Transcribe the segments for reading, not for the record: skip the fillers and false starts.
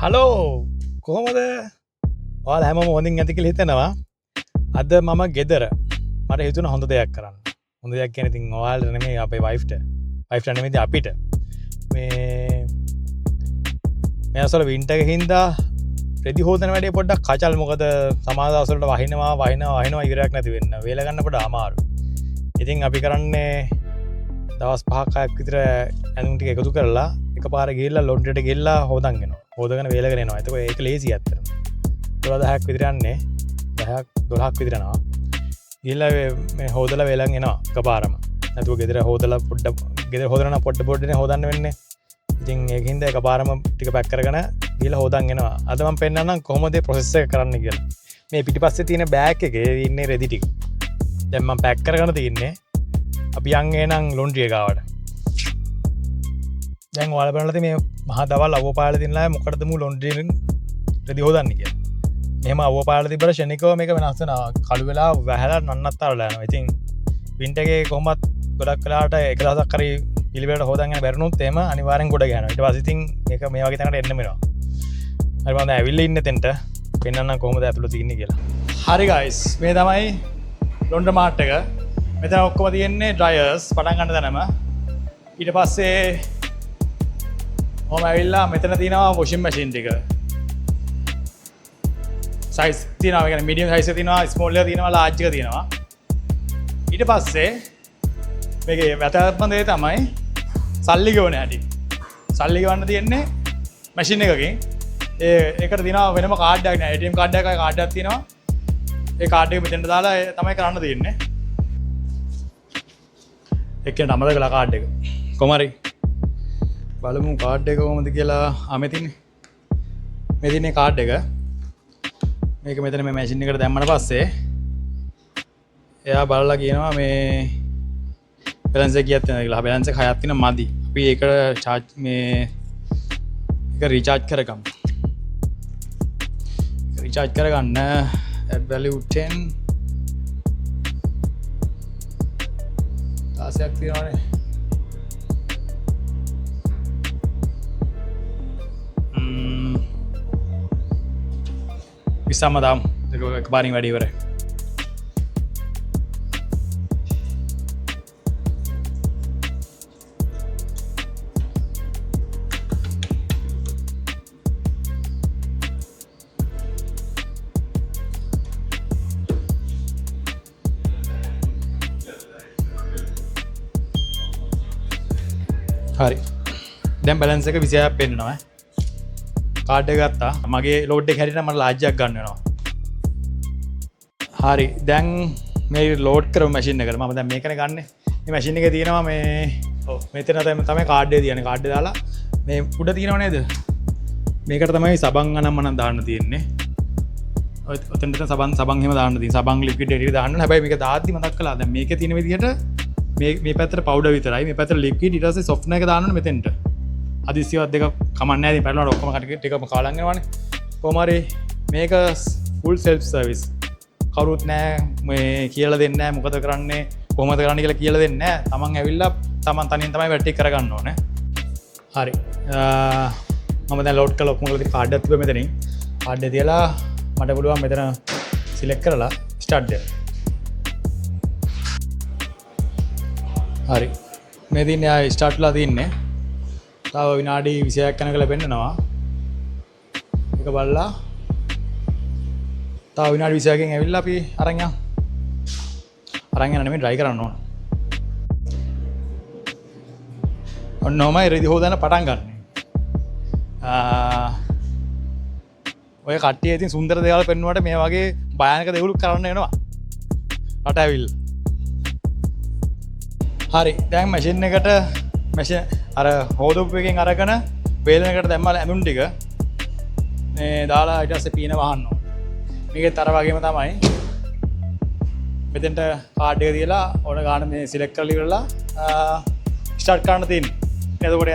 Hello කොහොමද ඔයාලා හැමෝම හොඳින් ඇති කියලා හිතනවා. අද මම ගෙදර මට හිතුණා හොඳ දෙයක් කරන්න. හොඳ දෙයක් කියන්නේ ඉතින් ඔයාලට නෙමෙයි අපේ වයිෆ්ට නෙමෙයි අපිට. මේ අසල වින්ටර් එකේ හින්දා රෙදි හොදන වැඩේ පොඩ්ඩක් කචල්. මොකද සමහර දවස්වලට වහිනවා ඉවරයක් නැති වෙන්න. වේල ගන්න පොඩ්ඩ අමාරුයි. ඉතින් අපි කරන්නේ දවස් 5ක් විතර ඇඳුම් ටික එකතු කරලා එකපාර ගිහිල්ලා ලොන්ඩ්‍රියට ගිහිල්ලා හොදන් එනවා. හොදගෙන වේලගෙන එනවා. එතකොට ඒක ලේසි ඇත්තටම. 12000ක් විතර යන්නේ 12ක් විතර යනවා. ගිහිල්ලා මේ හොදලා වේලන් එනවා එකපාරම. නැතුව ගෙදර හොදලා ගෙදර හොදන පොඩ්ඩනේ හොදන්න වෙන්නේ. ඉතින් ඒකින්ද එකපාරම ටික පැක් කරගෙන ගිහිල්ලා හොදන් එනවා. අද මම පෙන්නන්නම් කොහොමද ප්‍රොසෙස් එක කරන්න කියලා. මේ පිටිපස්සේ තියෙන බෑග් එකේ ඉන්නේ රෙදි ටික. දැන් මම පැක් කරගෙන තින්නේ. අපි යන් එනං ලොන්ඩ්‍රිය ගාවට. දැන් ඔයාලා බලලා මේ මහා දවල් අවුව පායලා තියනලා මොකටද මු ලොන්ඩ්‍රියෙන් රෙදි හොදන්නේ කියලා. මෙහෙම අවුව පායලා තිබ්බට ෂණිකව මේක වෙනස් වෙනවා. කළු වෙලා වැහැලා නන්නත්තරලා යනවා. ඉතින් වින්ටර් එකේ කොහොමත් ගොඩක් වෙලාවට එක දවසක් හරි පිළිවෙලට හොදන් යන බැරිනුත් එහෙම අනිවාර්යෙන් ගොඩ ගන්නවා. ඊට පස්සේ ඉතින් මේක මේ වගේ තැනකට එන්න වෙනවා. හරි මම දැන් ඇවිල්ලා ඉන්නේ තෙන්ට. පෙන්නන්නම් කොහොමද ඇතුළත තින්නේ කියලා. හරි ගයිස් මේ තමයි ලොන්ඩ්‍රි මාර්ට් එක. මෙතන ඔක්කොම තියෙන්නේ ඩ්‍රයර්ස් පටන් ගන්න තැනම. ඊට පස්සේ මම ඇවිල්ලා මෙතන තියෙනවා වොෂින් මැෂින් ටික. සයිස් තියෙනවා. ඒ කියන්නේ මීඩියම් සයිස් එක තියෙනවා, ස්මෝල් එක තියෙනවා, ලාර්ජ් එක තියෙනවා. ඊට පස්සේ මේකේ වැදගත්ම දේ තමයි සල්ලි ගෙවන හැටි. සල්ලි ගෙවන්න තියෙන්නේ මැෂින් එකකින්. ඒකට තියෙනවා වෙනම කාඩ් එකක් නෑ. ATM කාඩ් එකයි කාඩ් එකක් තියෙනවා. ඒ කාඩ් එක මෙතෙන්ට දාලා තමයි කරන්න තියෙන්නේ. එක්කෙනෙක් අමතක කළා කාඩ් එක. කොහමරි බලමු කාඩ් එක කොහොමද කියලා. මෙතින්නේ මේ තියෙන්නේ කාඩ් එක. මේක මෙතන මේ මැෂින් එකට දැම්මම පස්සේ එයා බලලා කියනවා මේ බැලන්ස් එක කීයක් තියෙනවද කියලා. බැලන්ස් එක 6ක් තියෙන මදි. අපි ඒකට charge මේ එක රීචාර්ජ් කරගමු. රීචාර්ජ් කරගන්න add value 10 තාසයක් තියෙනවනේ. විසම දාමු. ඒක පාරින් වැඩි ඉවරයි. හරි දැන් බැලන්ස් එක 26ක් පෙන්නනවා. කාඩ් එක ගත්තා. මගේ ලෝඩ් එක හැරියට මට ලාර්ජ් එකක් ගන්න වෙනවා. හරි දැන් මේ ලෝඩ් කරමු මැෂින් එකට. මම දැන් මේකනේ ගන්නෙ. මේ මැෂින් එකේ තියෙනවා මේ මෙතන තමයි කාඩ් එක තියන්නේ. කාඩ් එක දාලා මේ උඩ තියෙනව නේද? මේකට තමයි සබන් අනම්මනම් දාන්න තියෙන්නේ. ඔතෙන්ට සබන් එහෙම දාන්න තියෙන්නේ. සබන් ලික්විඩ් එළියට දාන්න. හැබැයි මේක දාද්දි මතක් කළා. දැන් මේකේ තියෙන විදිහට මේ පැත්තට පවුඩර් විතරයි. මේ පැත්තට ලික්විඩ් ඊට පස්සේ සොෆ්ට්නර් එක දාන්න ඕනේ මෙතෙන්ට. අදිසියවත් දෙක කමන්නේ නැහැ. ඉතින් පැටලුණාට ඔක්කොම ටිකම කාලන් යනවානේ. කොහොම හරි මේක ෆුල් සෙල්ෆ් සර්විස්. කවුරුත් නැහැ මේ කියලා දෙන්නේ නැහැ මොකද කරන්නේ කොහොමද කරන්නේ කියලා කියලා දෙන්නේ නැහැ. තමන් ඇවිල්ලා තමන් තනියෙන් තමයි වැටි කරගන්න ඕනේ. හරි. මම දැන් ලෝඩ් කරලා ඔක්කොම කරලා කාඩ් එකක් තිබ්බා මෙතනින්. කාඩ් එක තියලා මට පුළුවන් මෙතන සිලෙක්ට් කරලා ස්ටාර්ට් දෙන්න. හරි. මේ දින්නේ ආ ස්ටාර්ට්ලා තින්නේ. තව විනාඩි 26ක් යනකල පෙන්නනවා. ඒක බලලා තව විනාඩි 26කින් ඇවිල්ලා අපි අරන් යමු. අරන් යන නෙමෙයි ට්‍රයි කරන්න ඕන. ඔන්නෝමයි රෙදි හොදන්න පටන් ගන්න. ඔය කට්ටිය ඉතින් සුන්දර දේවල් පෙන්නුවට මේ වගේ භයානක දේවල් කරන්න වෙනවා. රට ඇවිල්ලා. හරි දැන් මැෂින් එකට අර හොදපු එකෙන් අරගෙන වේලන එකට දැම්මලා ඇඳුම් ටික මේ දාලා ඊට පස්සේ පීන වහන්න ඕන. මේකෙත් අර වගේම තමයි. මෙතෙන්ට කාඩ් එක තියලා ඕන ගාන මේ සිලෙක්ට් කරලා ඉවරලා ස්ටාර්ට් කරන්න තියෙන්නේ. එතකොට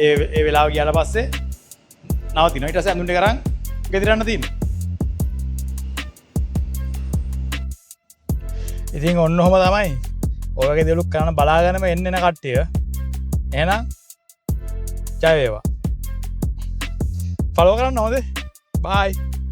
ඒ වෙලාව ගියාට පස්සේ නවතිනවා. ඊට පස්සේ ඇඳුම් ටික අරන් ගෙදර යන්න තියෙන්නේ. ඉතින් ඔන්න ඔහම තමයි. ඔය වගේ දේවල් කරන්න බලාගෙනම එන්න එන කට්ටිය. එහෙනම් ජය වේවා. ෆලෝ කරන්න හොද බයි